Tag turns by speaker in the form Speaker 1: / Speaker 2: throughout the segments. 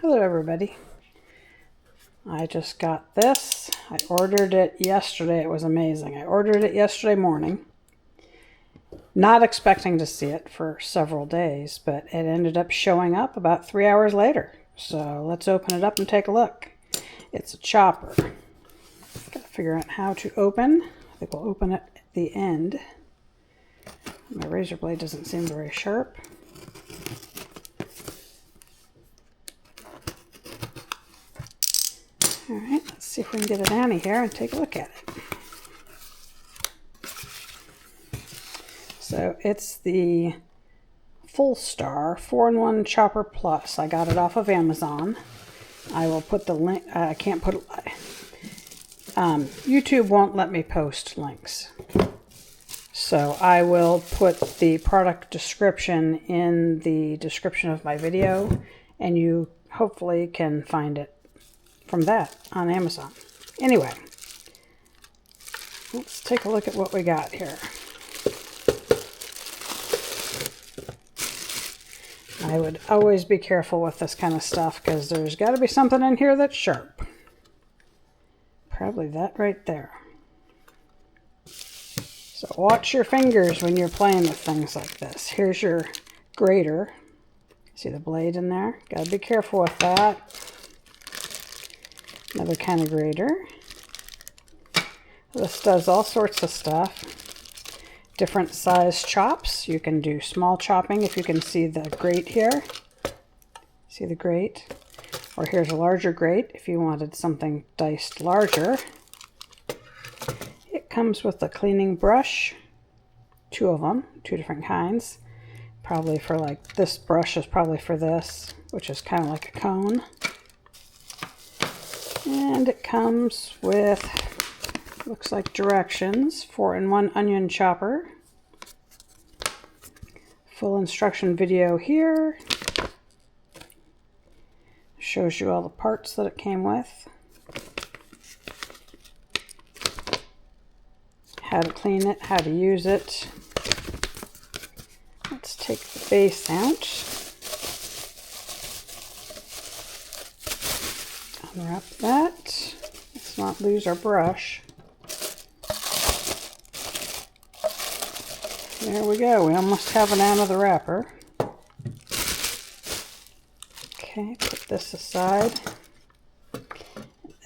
Speaker 1: Hello everybody. I just got this. I ordered it yesterday. It was amazing. I ordered it yesterday morning. Not expecting to see it for several days, but it ended up showing up about 3 hours later. So let's open it up and take a look. It's a chopper. Gotta figure out how to open. I think we'll open it at the end. My razor blade doesn't seem very sharp. All right, let's see if we can get it out of here and take a look at it. So it's the FullStar 4-in-1 Chopper Plus. I got it off of Amazon. I will put the link. I can't put. YouTube won't let me post links. So I will put the product description in the description of my video, and you hopefully can find it from that on Amazon. Anyway, let's take a look at what we got here. I would always be careful with this kind of stuff because there's got to be something in here that's sharp. Probably that right there. So watch your fingers when you're playing with things like this. Here's your grater. See the blade in there? Got to be careful with that. Another kind of grater. This does all sorts of stuff. Different size chops. You can do small chopping if you can see the grate here. See the grate? Or here's a larger grate if you wanted something diced larger. It comes with a cleaning brush. 2 of them, 2 different kinds. Probably for like, this brush is probably for this, which is kind of like a cone. And it comes with, looks like directions, 4-in-1 onion chopper. Full instruction video here. Shows you all the parts that it came with. How to clean it, how to use it. Let's take the base out. Unwrap that. Let's not lose our brush. There we go. We almost have it out of the wrapper. Okay, put this aside.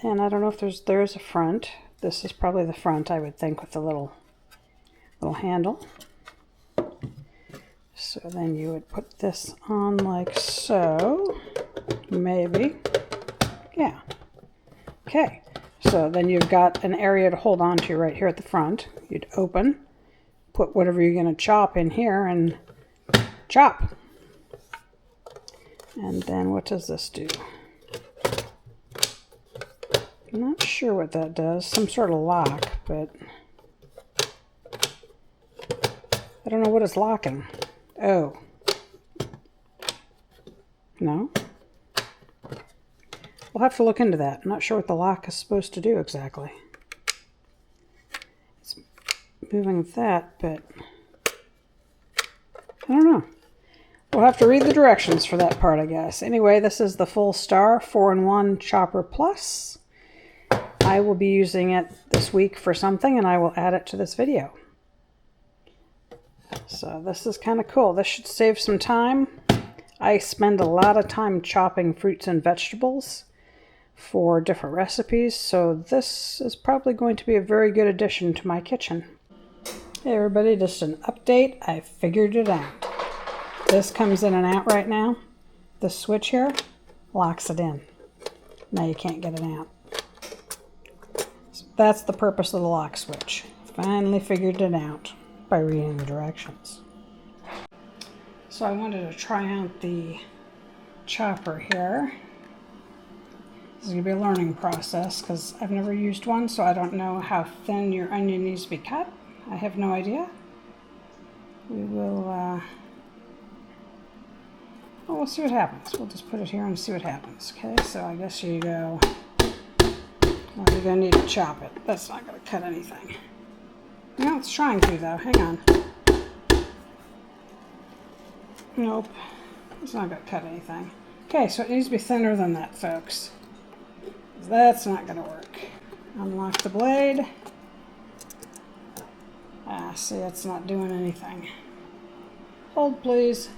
Speaker 1: And I don't know if there's a front. This is probably the front, I would think, with the little handle. So then you would put this on like so. Maybe. Yeah. Okay. So then you've got an area to hold on to right here at the front. You'd open, put whatever you're going to chop in here and chop. And then what does this do? I'm not sure what that does. Some sort of lock, but I don't know what it's locking. Oh. No? We'll have to look into that. I'm not sure what the lock is supposed to do exactly. It's moving that, but I don't know. We'll have to read the directions for that part, I guess. Anyway, this is the FullStar 4-in-1 Chopper Plus. I will be using it this week for something, and I will add it to this video. So this is kind of cool. This should save some time. I spend a lot of time chopping fruits and vegetables for different recipes, so this is probably going to be a very good addition to my kitchen. Hey everybody, just an update. I figured it out. This comes in and out right now. This switch here locks it in. Now you can't get it out. So that's the purpose of the lock switch. Finally figured it out by reading the directions. So I wanted to try out the chopper here. This is going to be a learning process because I've never used one, so I don't know how thin your onion needs to be cut. I have no idea. We will, well, we'll see what happens. We'll just put it here and see what happens. Okay, so I guess you go, well, you're going to need to chop it. That's not going to cut anything. No, it's trying to though. Hang on. Nope. It's not going to cut anything. Okay, so it needs to be thinner than that, folks. That's not going to work. Unlock the blade. Ah, see, it's not doing anything. Hold, please.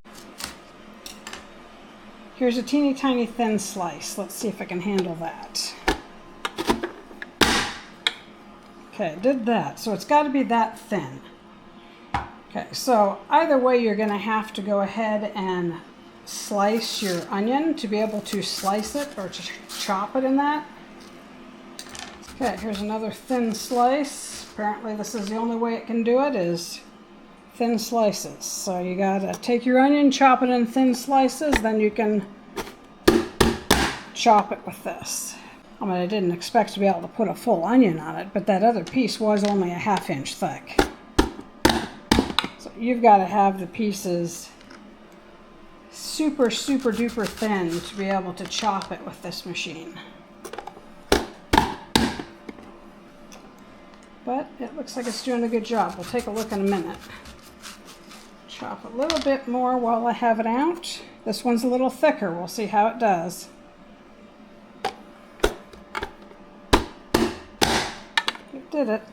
Speaker 1: Here's a teeny tiny thin slice. Let's see if I can handle that. Okay, did that. So it's got to be that thin. Okay, so either way, you're going to have to go ahead and slice your onion to be able to slice it or to chop it in that. Okay, here's another thin slice. Apparently this is the only way it can do it, is thin slices. So you gotta take your onion, chop it in thin slices, then you can chop it with this. I mean, I didn't expect to be able to put a full onion on it, but that other piece was only a 1/2 inch thick. So you've got to have the pieces super, super duper thin to be able to chop it with this machine. But it looks like it's doing a good job. We'll take a look in a minute. Chop a little bit more while I have it out. This one's a little thicker. We'll see how it does. It did it.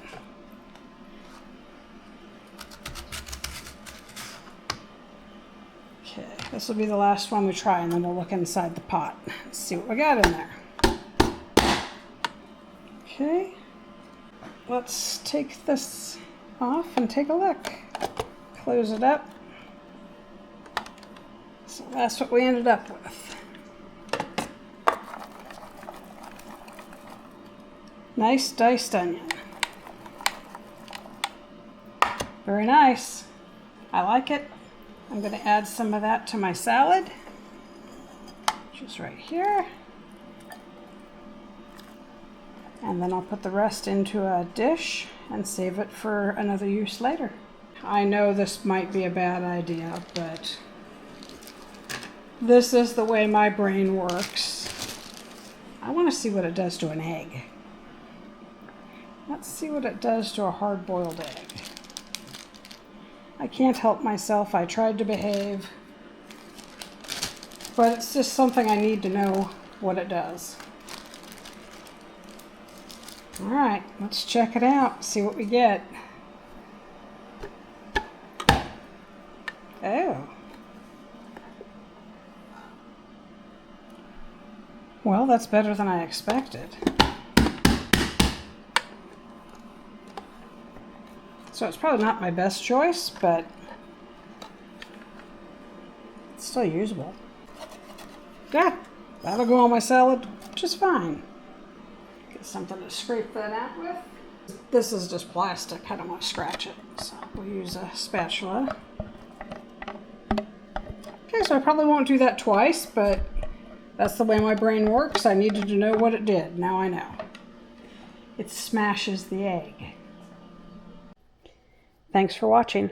Speaker 1: Okay, this will be the last one we try, and then we'll look inside the pot. Let's see what we got in there. Okay. Let's take this off and take a look. Close it up. So that's what we ended up with. Nice diced onion. Very nice. I like it. I'm going to add some of that to my salad, which is right here. And then I'll put the rest into a dish and save it for another use later. I know this might be a bad idea, but this is the way my brain works. I want to see what it does to an egg. Let's see what it does to a hard-boiled egg. I can't help myself. I tried to behave, but it's just something I need to know what it does. All right, let's check it out, see what we get. Oh. Well, that's better than I expected. So it's probably not my best choice, but it's still usable. Yeah, that'll go on my salad just fine. Get something to scrape that out with. This is just plastic. I don't want to scratch it, so we'll use a spatula. Okay, so I probably won't do that twice, but that's the way my brain works. I needed to know what it did. Now I know. It smashes the egg. Thanks for watching.